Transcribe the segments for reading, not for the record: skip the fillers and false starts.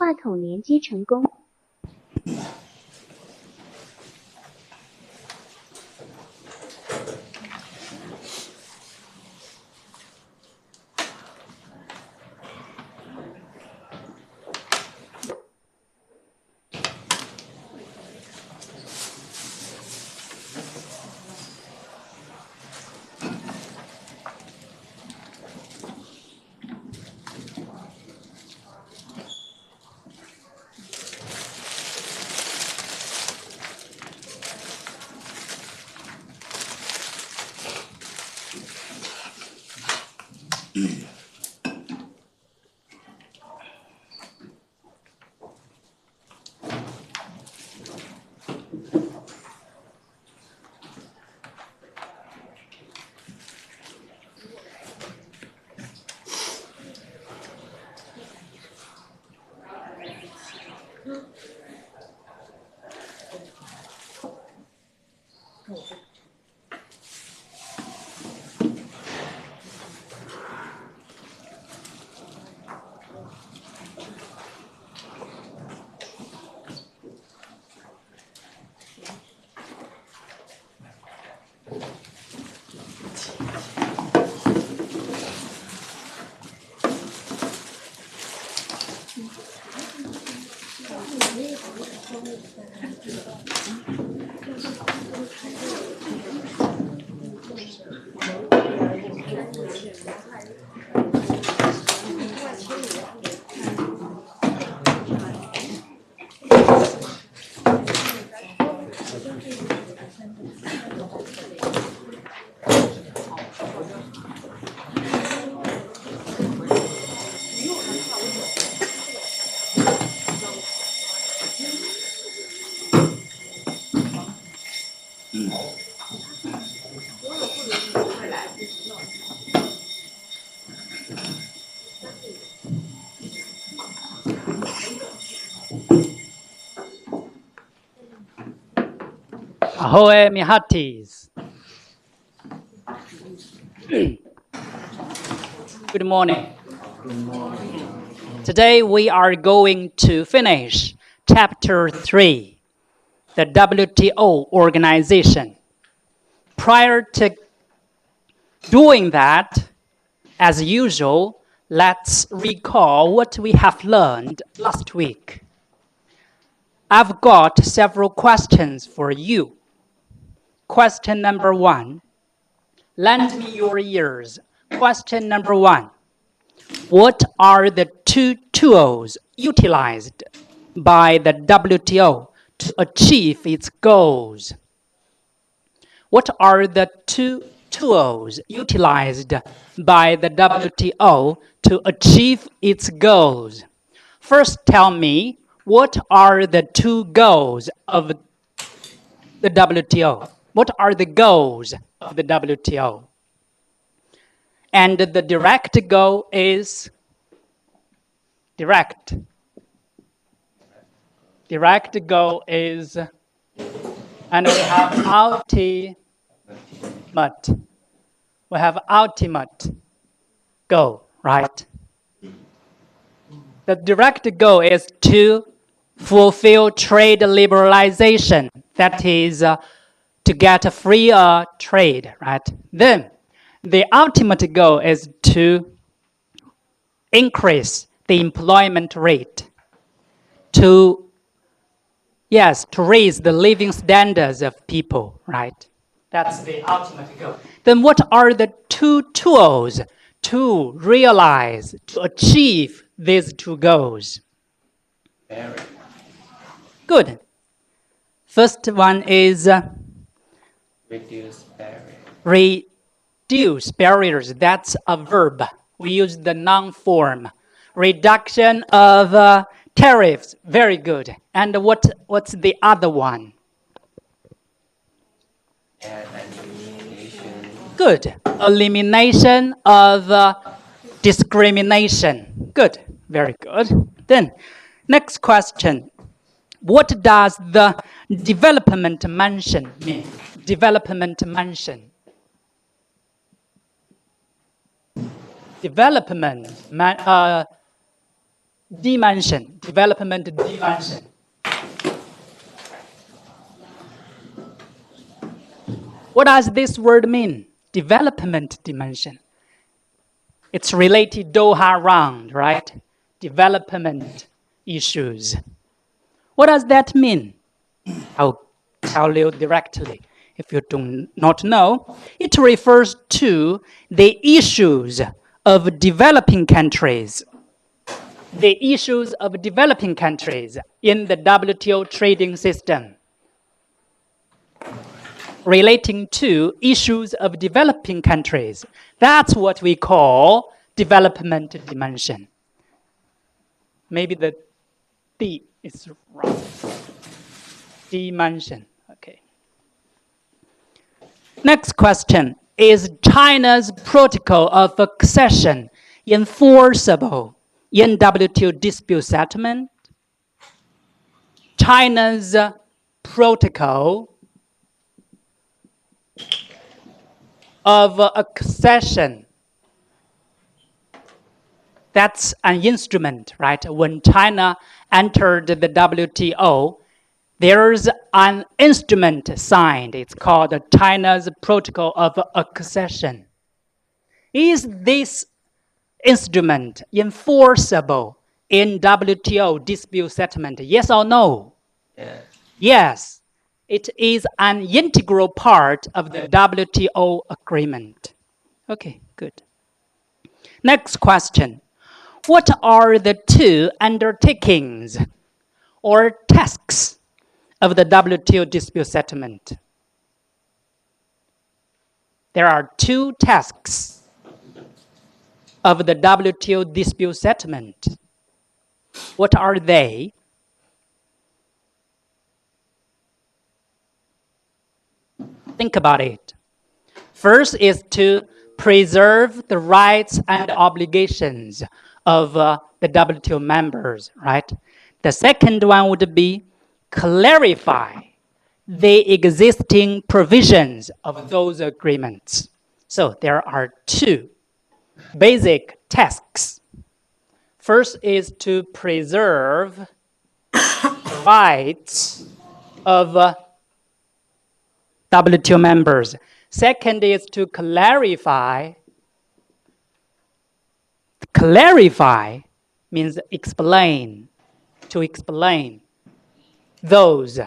话筒连接成功。Ahoy, Mihatis. Good morning. Today we are going to finish Chapter 3, the WTO organization. Prior to doing that, as usual, let's recall what we have learned last week. I've got several questions for you. Question number 1. Lend me your ears. Question number 1. What are the two tools utilized by the WTO to achieve its goals? What are the two tools utilized by the WTO to achieve its goals? First, tell me, what are the two goals of the WTO? What are the goals of the WTO? And the direct goal is direct. Direct goal is, and we have ultimate. We have ultimate goal, right? The direct goal is to fulfill trade liberalization. That is to get a free trade, right? Then the ultimate goal is to increase the employment rate, to raise the living standards of people, right? That's the ultimate goal. Then what are the two tools to realize, to achieve these two goals? Good. First one is reduce barrier. Reduce barriers. That's a verb. We use the noun form. Reduction of tariffs. Very good. And what's the other one? And elimination. Good. Elimination of discrimination. Good. Very good. Then, next question. What does the development mansion mean? Development mansion. Development dimension, development dimension. What does this word mean? Development dimension. It's related Doha round, right? Development issues. What does that mean? I'll tell you directly. If you do not know, it refers to the issues of developing countries. The issues of developing countries in the WTO trading system. Relating to issues of developing countries. That's what we call development dimension. Maybe the D is wrong. Dimension, okay. Next question, is China's protocol of accession enforceable in WTO dispute settlement? China's protocol of accession. That's an instrument, right? When China entered the WTO, there's an instrument signed. It's called China's Protocol of Accession. Is this instrument enforceable in WTO dispute settlement? Yes or no? Yes. Yes. It is an integral part of the WTO agreement. Okay, good. Next question. What are the two undertakings or tasks of the WTO dispute settlement? There are two tasks of the WTO dispute settlement. What are they? Think about it. First is to preserve the rights and obligations of the WTO members, right? The second one would be clarify the existing provisions of those agreements. So there are two basic tasks. First is to preserve the rights of WTO members. Second is to clarify. Clarify means explain, to explain those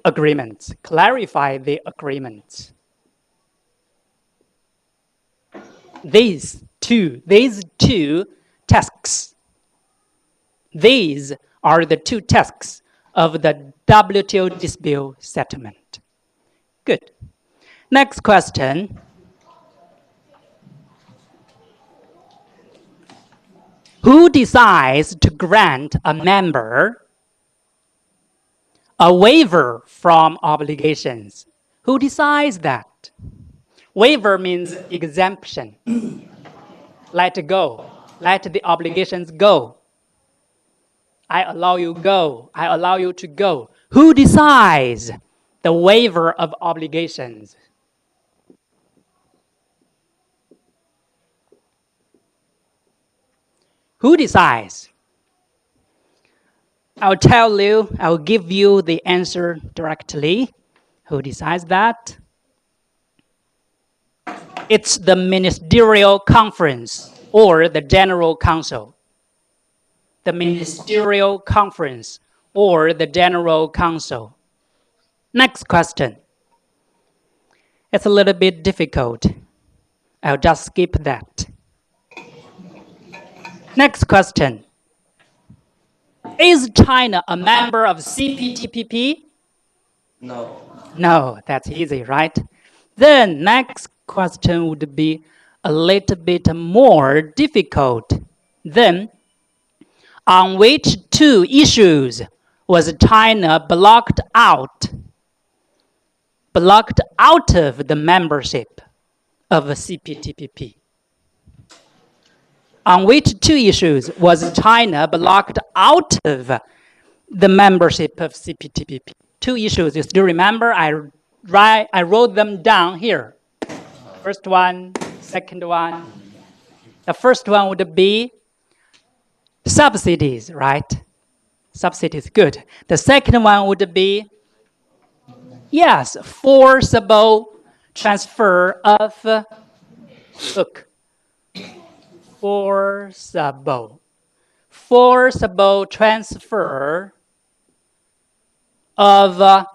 agreements. Clarify the agreements. These two tasks. These are the two tasks of the WTO dispute settlement. Good. Next question. Who decides to grant a member a waiver from obligations? Who decides that? Waiver means exemption. Let go. Let the obligations go. I allow you go. I allow you to go. Who decides the waiver of obligations? Who decides? I'll tell you, I'll give you the answer directly. Who decides that? It's the Ministerial Conference or the General Council. The Ministerial Conference or the General Council. Next question. It's a little bit difficult. I'll just skip that. Next question. Is China a member of CPTPP? No. No, that's easy, right? Then next question would be a little bit more difficult. Then, on which two issues was China blocked out of the membership of CPTPP? On which two issues was China blocked out of the membership of CPTPP? Two issues. You still remember? I wrote them down here. First one, second one. The first one would be subsidies, right? Subsidies, good. The second one would be, yes, forcible transfer of look, forcible transfer of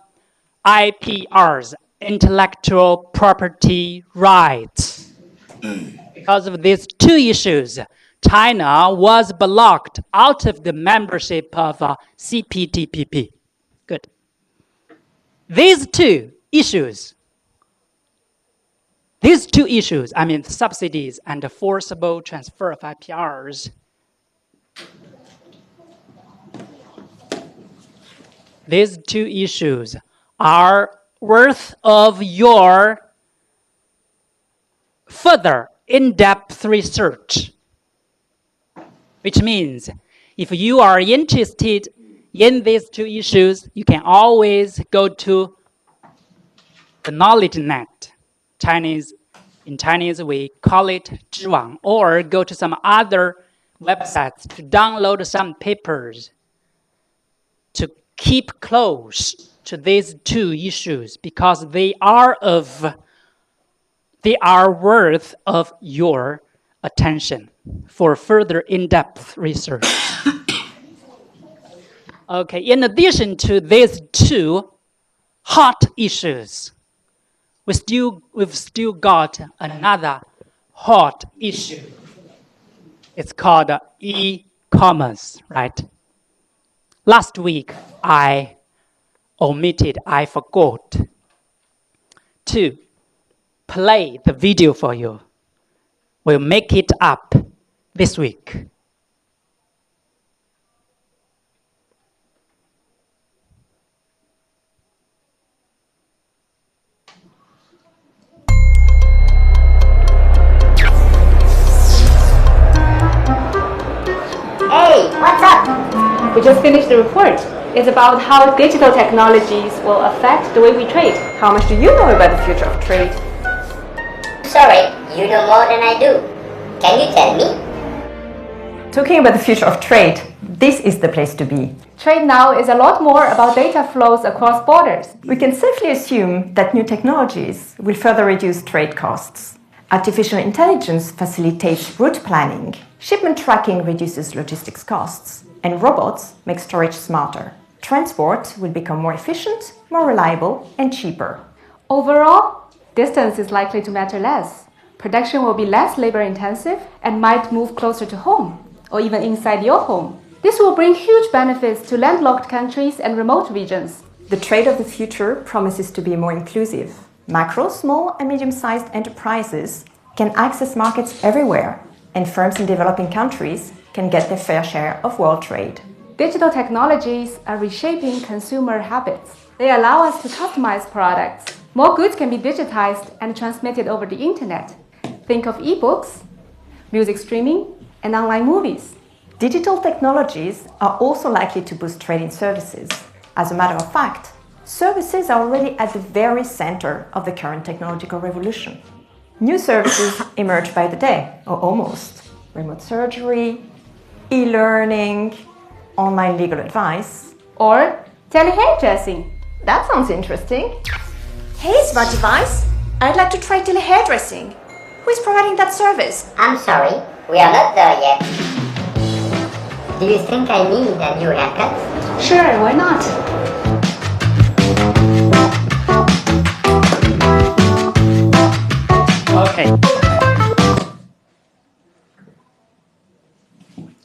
IPRs, intellectual property rights. Because of these two issues, China was blocked out of the membership of CPTPP. Good. These two issues, I mean subsidies and the forcible transfer of IPRs, these two issues are worth of your further in-depth research, which means if you are interested in these two issues, you can always go to the knowledge net. In Chinese, we call it 知网, or go to some other websites to download some papers to keep close to these two issues because they are worth of your attention for further in-depth research. Okay, in addition to these two hot issues, we've still got another hot issue. It's called e-commerce, right? Last week, I forgot to play the video for you. We'll make it up this week. Hey, what's up? We just finished the report. It's about how digital technologies will affect the way we trade. How much do you know about the future of trade? Sorry, you know more than I do. Can you tell me? Talking about the future of trade, this is the place to be. Trade now is a lot more about data flows across borders. We can safely assume that new technologies will further reduce trade costs. Artificial intelligence facilitates route planning, shipment tracking reduces logistics costs, and robots make storage smarter. Transport will become more efficient, more reliable, and cheaper. Overall, distance is likely to matter less. Production will be less labor-intensive and might move closer to home, or even inside your home. This will bring huge benefits to landlocked countries and remote regions. The trade of the future promises to be more inclusive. Macro, small, and medium-sized enterprises can access markets everywhere, and firms in developing countries can get their fair share of world trade. Digital technologies are reshaping consumer habits. They allow us to customize products. More goods can be digitized and transmitted over the internet. Think of e-books, music streaming, and online movies. Digital technologies are also likely to boost trade in services. As a matter of fact, services are already at the very center of the current technological revolution. New services emerge by the day, or almost. Remote surgery, e-learning, online legal advice, or tele-hairdressing. That sounds interesting. Hey, smart device. I'd like to try tele-hairdressing. Who is providing that service? I'm sorry, we are not there yet. Do you think I need a new haircut? Sure, why not? Okay.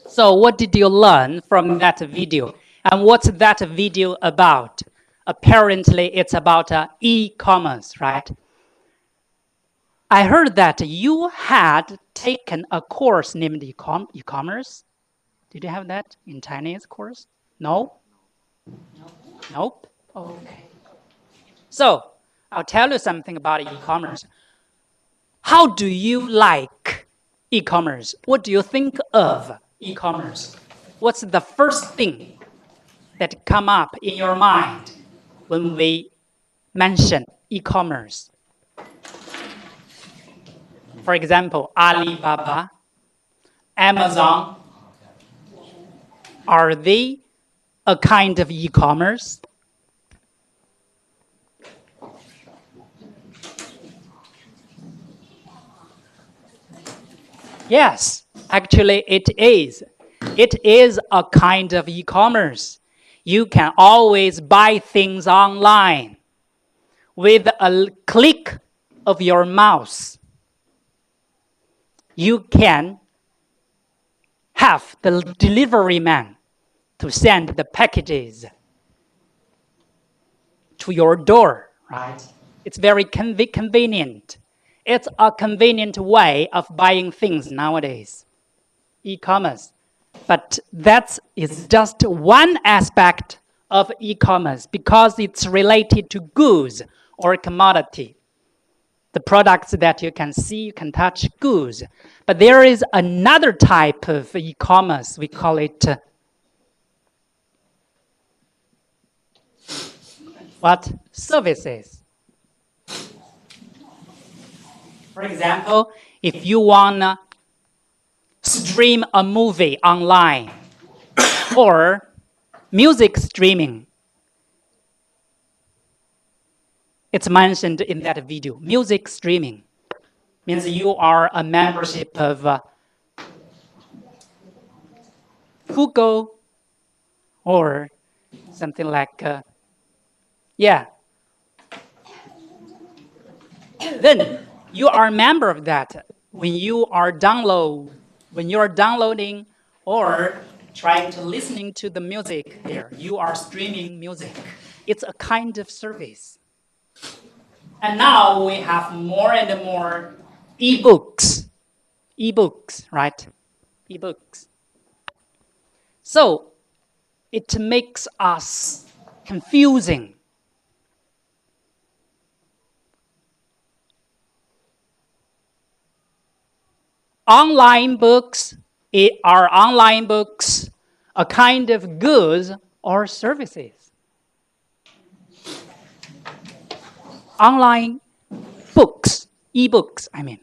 So what did you learn from that video? And what's that video about? Apparently, it's about e-commerce, right? I heard that you had taken a course named e-commerce. Did you have that in Chinese course? No? Nope? Okay. So, I'll tell you something about e-commerce. How do you like e-commerce? What do you think of e-commerce? What's the first thing that come up in your mind when we mention e-commerce? For example, Alibaba, Amazon, Are they a kind of e-commerce? Yes, actually it is. It is a kind of e-commerce. You can always buy things online with a click of your mouse. You can have the delivery man to send the packages to your door, right? It's very convenient. It's a convenient way of buying things nowadays, e-commerce. But that is just one aspect of e-commerce because it's related to goods or commodity. The products that you can see, you can touch, goods. But there is another type of e-commerce, we call it what? Services. For example, if you want to stream a movie online or music streaming, it's mentioned in that video. Music streaming means you are a membership of Google or something like, yeah. Then you are a member of that when you are downloading or trying to listening to the music there. You are streaming music. It's a kind of service. And now we have more and more e-books, right? E-books. So it makes us confusing. Online books are online books a kind of goods or services? Online books, e-books, I mean.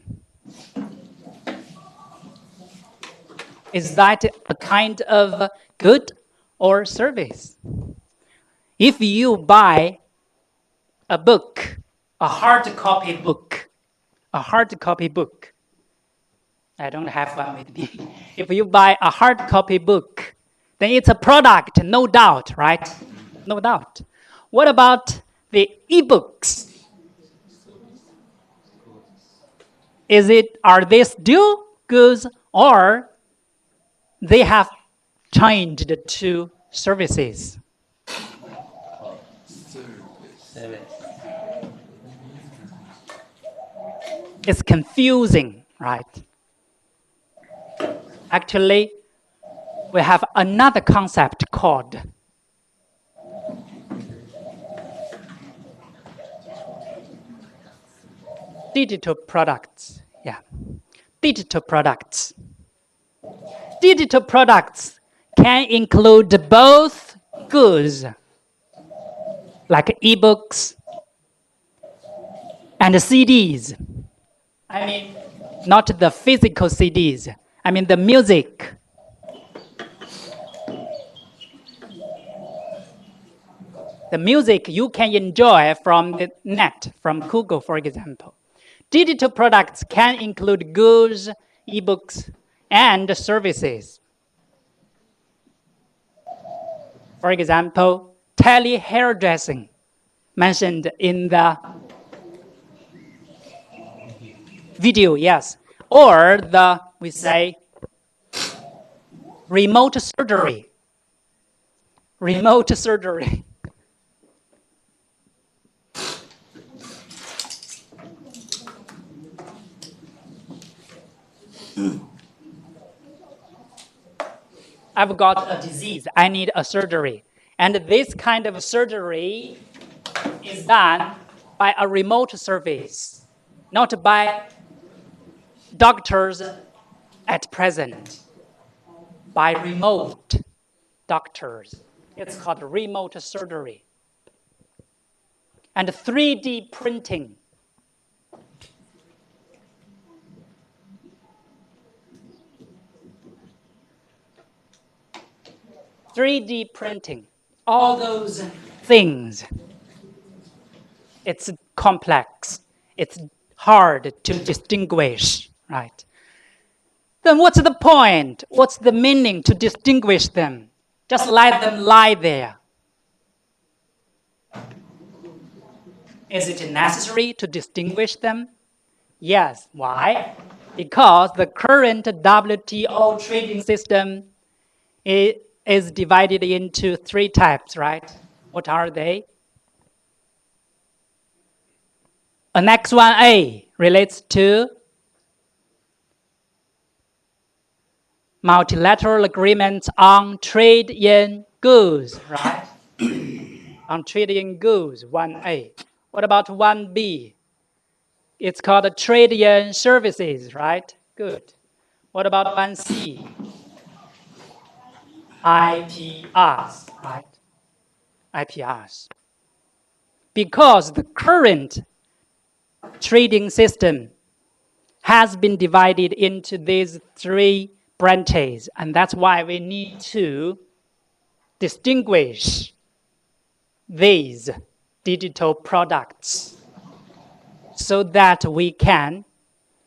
Is that a kind of good or service? If you buy a book, a hard copy book, I don't have one with me. If you buy a hard copy book, then it's a product, no doubt, right? No doubt. What about the e-books? Are they still goods or they have changed to services? Service. It's confusing, right? Actually, we have another concept called digital products. Yeah, digital products. Digital products can include both goods, like e-books and CDs. I mean, not the physical CDs. I mean the music. The music you can enjoy from the net, from Google, for example. Digital products can include goods, e-books, and services. For example, tele-hairdressing, mentioned in the video, yes. Or we say, remote surgery. Remote surgery. I've got a disease, I need a surgery. And this kind of surgery is done by a remote service, not by doctors at present, by remote doctors. It's called remote surgery. And 3D printing. 3D printing, all those things. It's complex. It's hard to distinguish, right? Then what's the point? What's the meaning to distinguish them? Just let them lie there. Is it necessary to distinguish them? Yes. Why? Because the current WTO trading system is divided into 3 types, right? What are they? Annex 1A relates to multilateral agreements on trade in goods, right? On trade in goods, 1A. What about 1B? It's called trade in services, right? Good. What about 1C? IPRs, right? IPRs. Because the current trading system has been divided into these 3 branches, and that's why we need to distinguish these digital products so that we can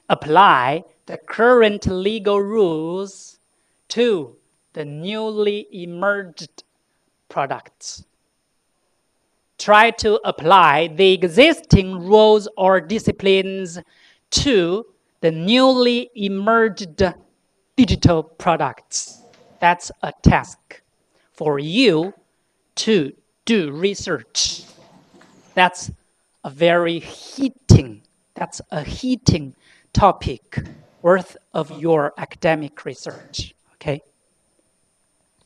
apply the current legal rules to the newly emerged products. Try to apply the existing rules or disciplines to the newly emerged digital products. That's a task for you to do research. That's a very heating topic worth of your academic research. Okay?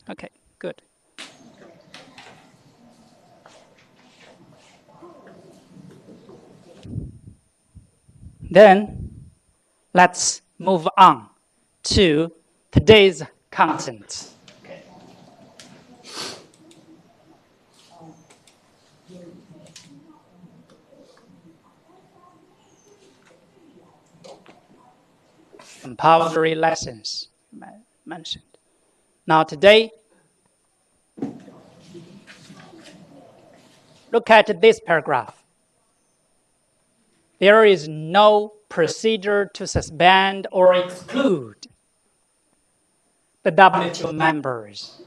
Okay, good. Then let's move on to today's content. Okay. Compulsory lessons mentioned. Now today, look at this paragraph. There is no procedure to suspend or exclude the WTO members,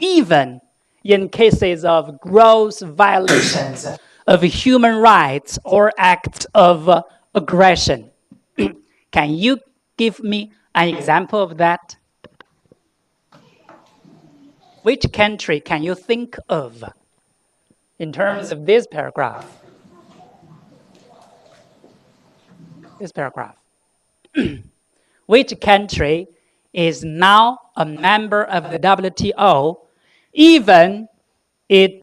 even in cases of gross violations of human rights or acts of aggression. Can you give me an example of that? Which country can you think of in terms of this paragraph? This paragraph. Which country is now a member of the WTO, even it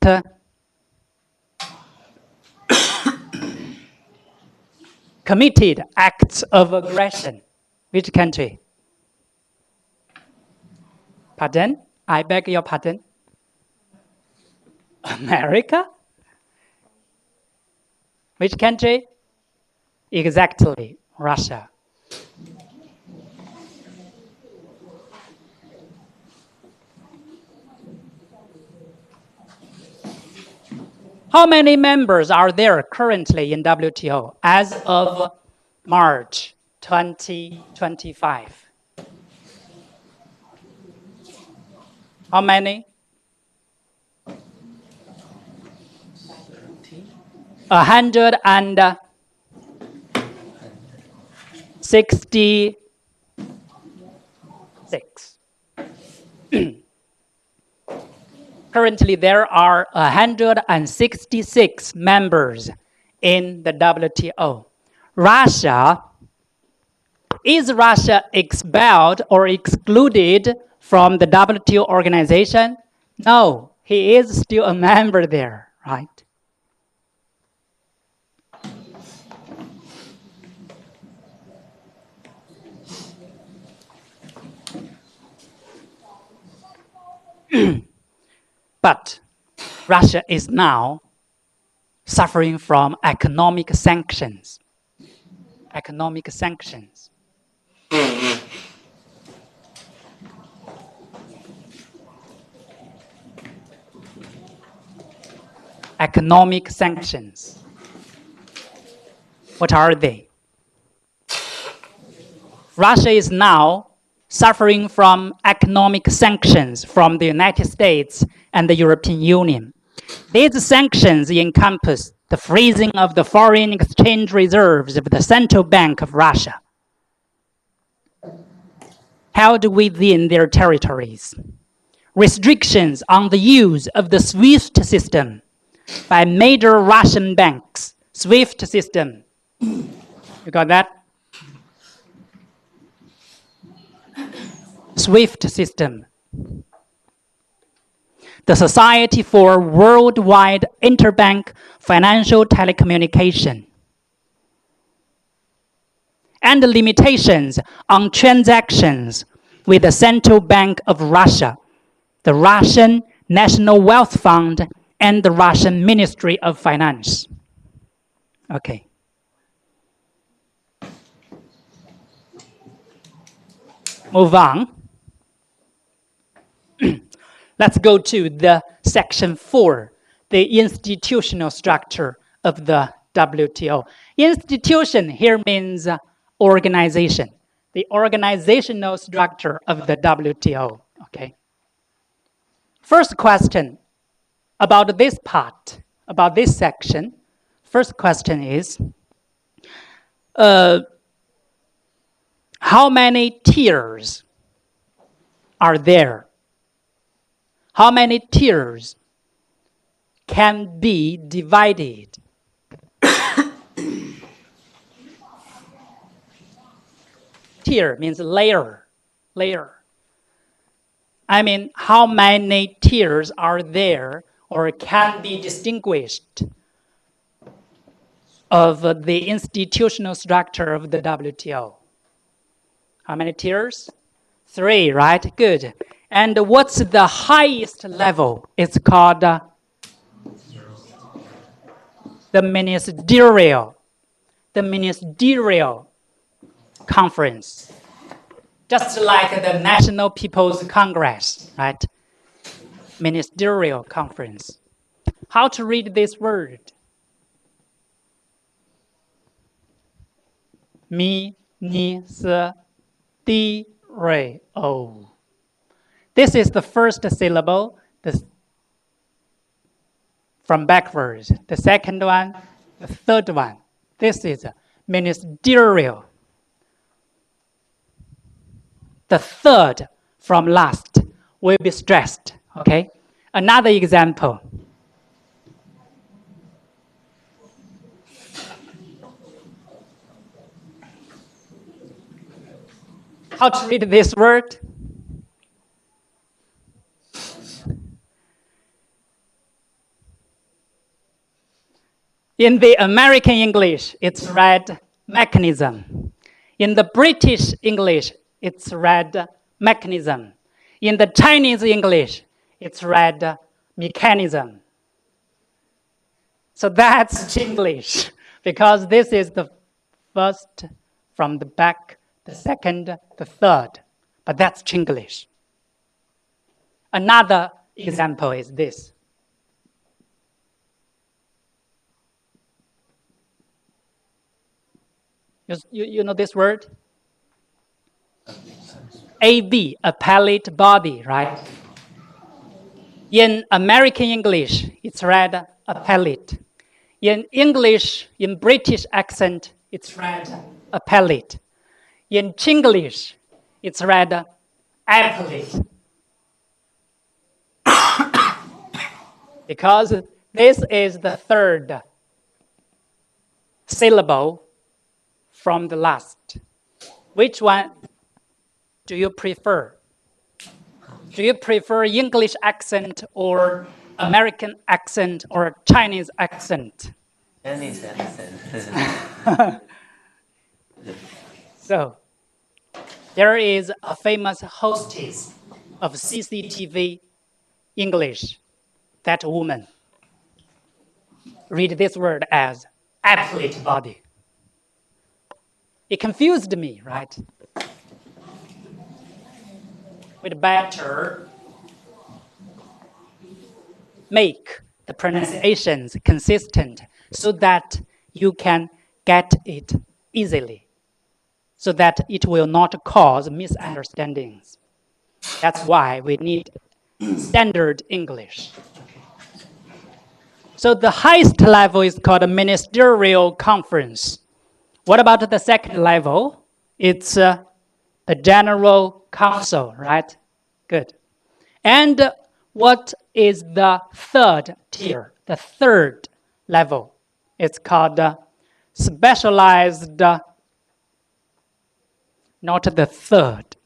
committed acts of aggression? Which country? Pardon? I beg your pardon? America? Which country? Exactly, Russia. How many members are there currently in WTO as of March 2025? How many? 166. Currently, there are 166 members in the WTO. Is Russia expelled or excluded from the WTO organization? No, he is still a member there, right? But Russia is now suffering from economic sanctions. Economic sanctions. economic sanctions. What are they? Russia is now suffering from economic sanctions from the United States and the European Union. These sanctions encompass the freezing of the foreign exchange reserves of the Central Bank of Russia, held within their territories, restrictions on the use of the SWIFT system by major Russian banks. SWIFT system. You got that? SWIFT system. The Society for Worldwide Interbank Financial Telecommunication. And the limitations on transactions with the Central Bank of Russia, the Russian National Wealth Fund, and the Russian Ministry of Finance. Okay. Move on. Let's go to the section 4, the institutional structure of the WTO. Institution here means organization, the organizational structure of the WTO. Okay. First question about this part, about this section. First question is, how many tiers are there? How many tiers can be divided? Tier means layer, layer. I mean, how many tiers are there or can be distinguished of the institutional structure of the WTO? How many tiers? 3, right? Good. And what's the highest level? It's called the ministerial conference. Just like the National People's Congress, right? Ministerial conference. How to read this word? Ministerial. This is the first syllable from backwards. The second one, the third one. This is ministerial. The third from last will be stressed, okay? Another example. How to read this word? In the American English, it's read mechanism. In the British English, it's read mechanism. In the Chinese English, it's read mechanism. So that's Chinglish, because this is the first from the back, the second, the third. But that's Chinglish. Another example is this. You know this word? AB, appellate body, right? In American English, it's read appellate. In English, in British accent, it's read appellate. In Chinglish, it's read appellate. Because this is the third syllable from the last. Which one do you prefer? Do you prefer English accent or American accent or Chinese accent? Chinese accent. So, there is a famous hostess of CCTV English, that woman. Read this word as appellate body. It confused me, right? We'd better make the pronunciations consistent so that you can get it easily, so that it will not cause misunderstandings. That's why we need standard English. So the highest level is called a ministerial conference. What about the second level? It's the general council, right? Good. And what is the third tier, the third level? It's called specialized, not the third.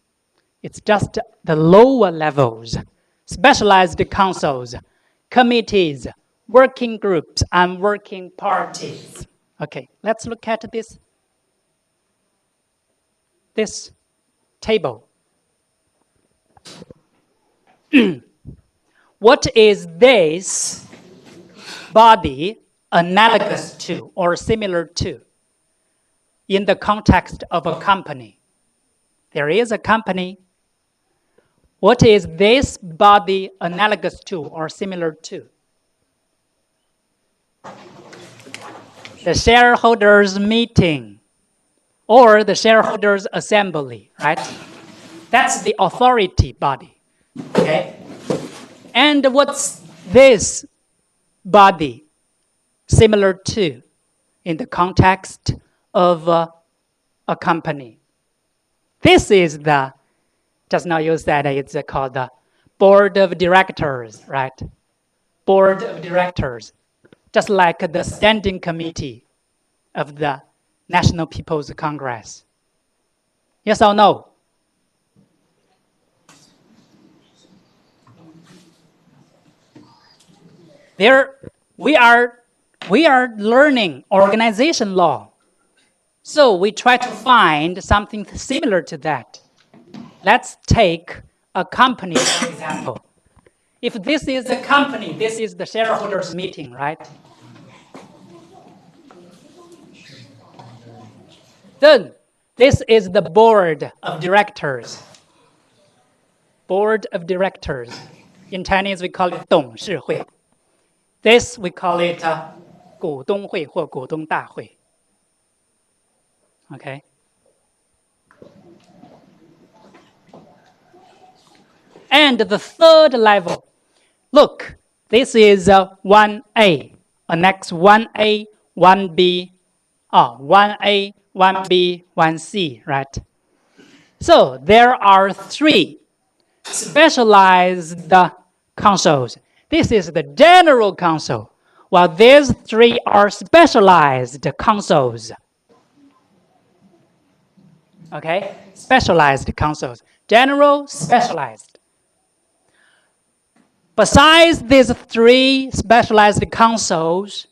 It's just the lower levels, specialized councils, committees, working groups, and working parties. Okay, let's look at this table. What is this body analogous to or similar to in the context of a company? There is a company. What is this body analogous to or similar to? The shareholders meeting or the shareholders assembly, right? That's the authority body, okay? And what's this body similar to in the context of a company? This is the, just now you said it's called the board of directors, right? Board of directors, just like the standing committee of the National People's Congress. Yes or no? There, we are learning organization law. So we try to find something similar to that. Let's take a company, for example. If this is a company, this is the shareholders meeting, right? Then this is the board of directors. Board of directors. In Chinese, we call it 董事会. This we call it 股东会或股东大会. Okay. And the third level, look, this is 1A, annex 1A, 1B, 1A, 1B, 1C, right? So there are 3 specialized councils. This is the general council, while these 3 are specialized councils. Okay, specialized councils, general, specialized. Besides these 3 specialized councils,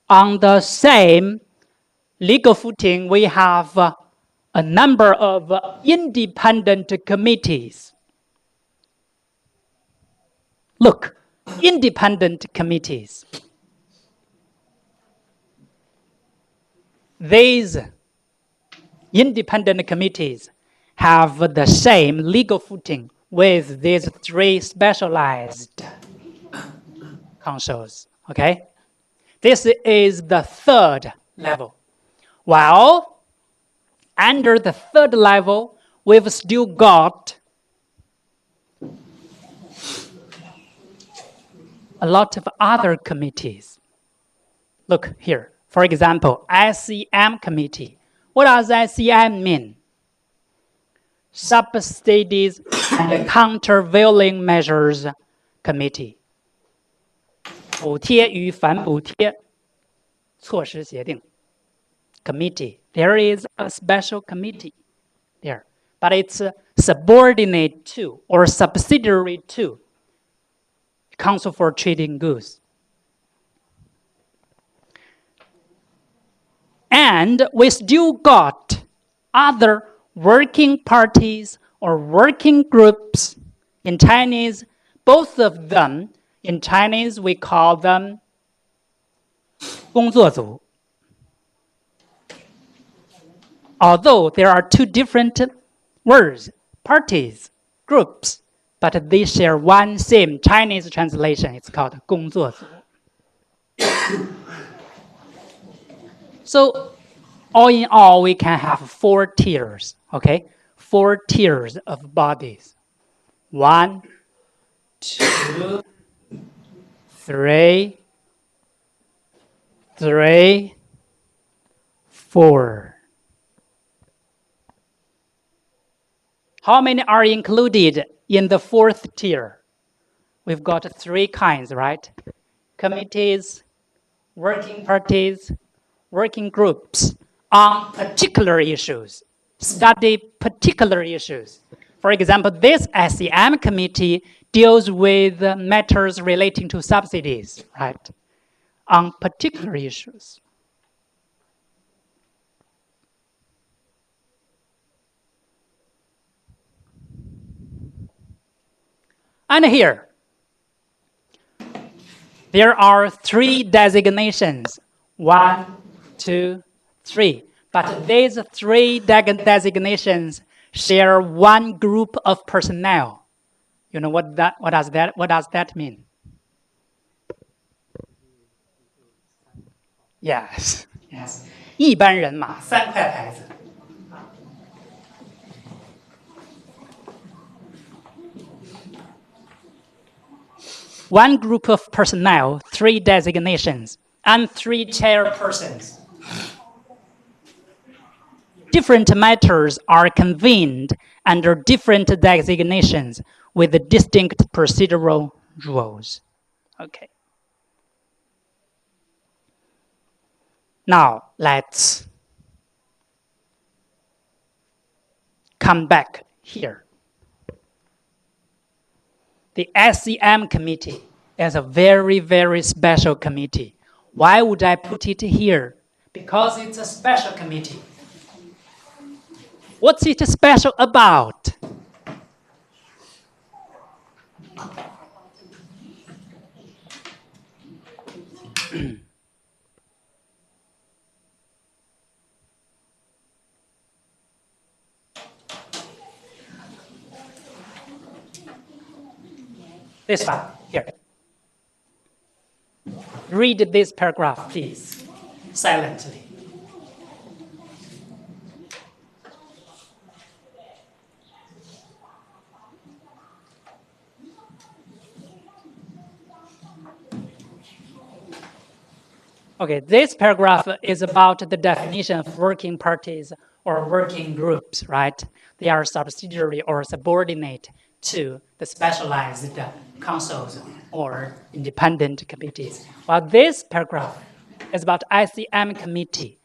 on the same legal footing, we have a number of independent committees. Look, independent committees. These independent committees have the same legal footing with these 3 specialized councils, okay? This is the third level. While under the third level, we've still got a lot of other committees. Look here, for example, SCM committee. What does SCM mean? Subsidies and Countervailing Measures Committee. 补贴与反补贴措施协定 Committee. There is a special committee there, but it's subordinate to or subsidiary to Council for Trading Goods. And we still got other working parties or working groups. In Chinese, both of them, in Chinese we call them 工作组. Although there are 2 different words, parties, groups, but they share one same Chinese translation. It's called 工作组. So all in all, we can have 4 tiers, okay? 4 tiers of bodies. 1, 2, 3, 4. How many are included in the 4th tier? We've got 3 kinds, right? Committees, working parties, working groups on particular issues, study particular issues. For example, this SEM committee deals with matters relating to subsidies, right? On particular issues. And here, there are 3 designations. 1, 2, 3. But these 3 designations share one group of personnel. You know what does that mean? Yes, yes. 一般人嘛，3块牌子。One group of personnel, 3 designations, and 3 chairpersons. Different matters are convened under different designations with distinct procedural rules. Okay. Now, let's come back here. The SEM committee is a very, very special committee. Why would I put it here? Because it's a special committee. What's it special about? This one, here. Read this paragraph, please, silently. Okay, this paragraph is about the definition of working parties or working groups, right? They are subsidiary or subordinate to the specialized councils or independent committees. While this paragraph is about ICM committee.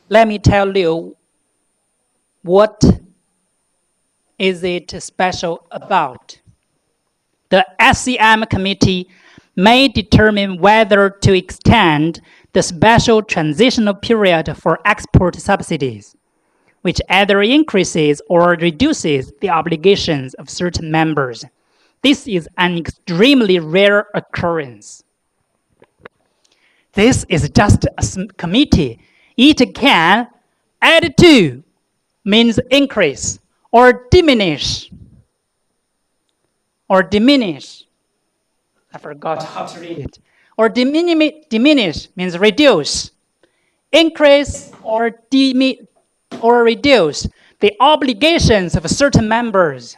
Let me tell you what is it special about. The SEM committee may determine whether to extend the special transitional period for export subsidies, which either increases or reduces the obligations of certain members. This is an extremely rare occurrence. This is just a committee. It can add to means increase or diminish. Or diminish. I forgot how to read it. Or diminish means reduce. Increase or reduce the obligations of certain members.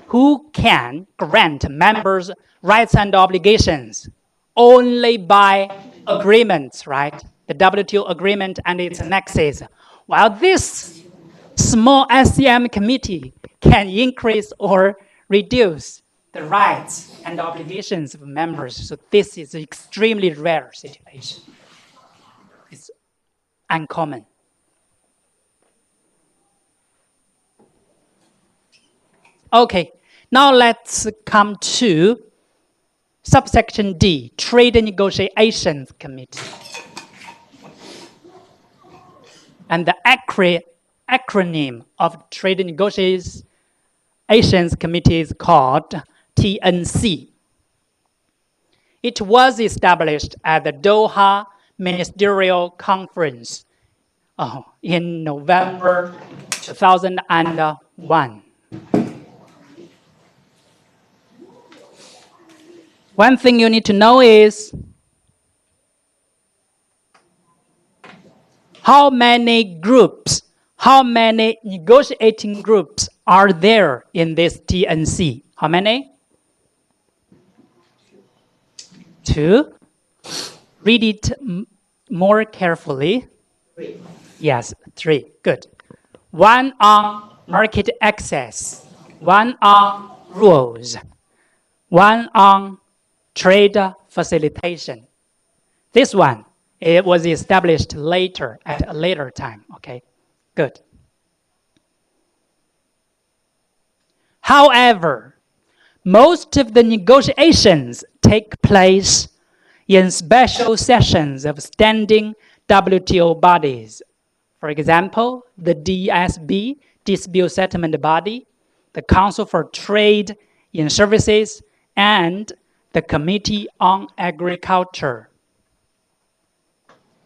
Who can grant members rights and obligations? Only by agreements, right? The WTO agreement and its annexes. While this small SEM committee can increase or reduce the rights and obligations of members. So this is an extremely rare situation. It's uncommon. Okay, now let's come to subsection D, Trade Negotiations Committee. And the acronym of Trade Negotiations Committee is called TNC. It was established at the Doha Ministerial Conference in November 2001. One thing you need to know is how many groups, how many negotiating groups are there in this TNC? How many? 2. Read it more carefully. 3. Yes, 3. Good. 1 on market access, 1 on rules, 1 on trade facilitation. This one, it was established later, at a later time, okay? Good. However, most of the negotiations take place in special sessions of standing WTO bodies. For example, the DSB, Dispute Settlement Body, the Council for Trade in Services, and the Committee on Agriculture.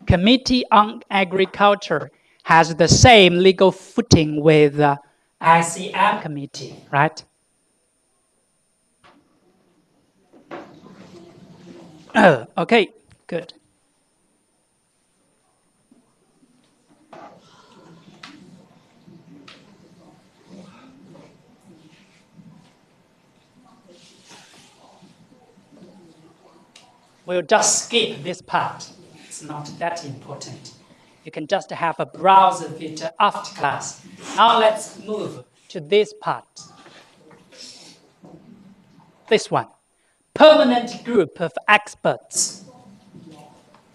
Committee on Agriculture has the same legal footing with the ICM committee, right? Okay, good. We'll just skip this part. It's not that important. You can just have a browse of it after class. Now let's move to this part. This one. Permanent group of experts.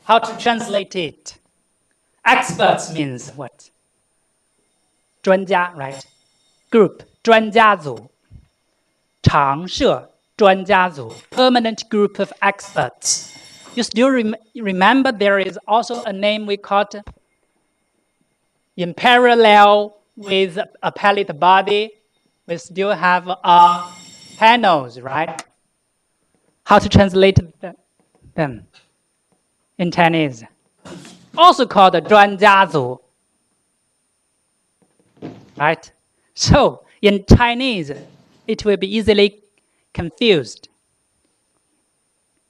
How to translate it? Experts means what? 专家, right? Group, 专家组. 常设专家组, permanent group of experts. You still remember there is also a name we called in parallel with appellate body. We still have panels, right? How to translate them in Chinese? Also called 专家组, right? So in Chinese, it will be easily confused.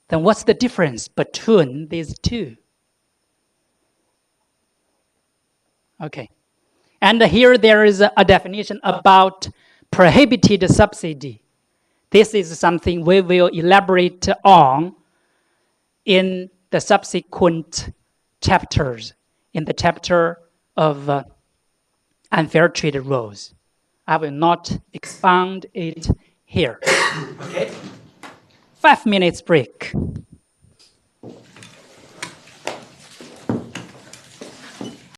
Then what's the difference between these two? Okay. And here there is a definition about prohibited subsidy. This is something we will elaborate on in the subsequent chapters, in the chapter of unfair trade rules. I will not expound it here. Okay? 5 minutes break.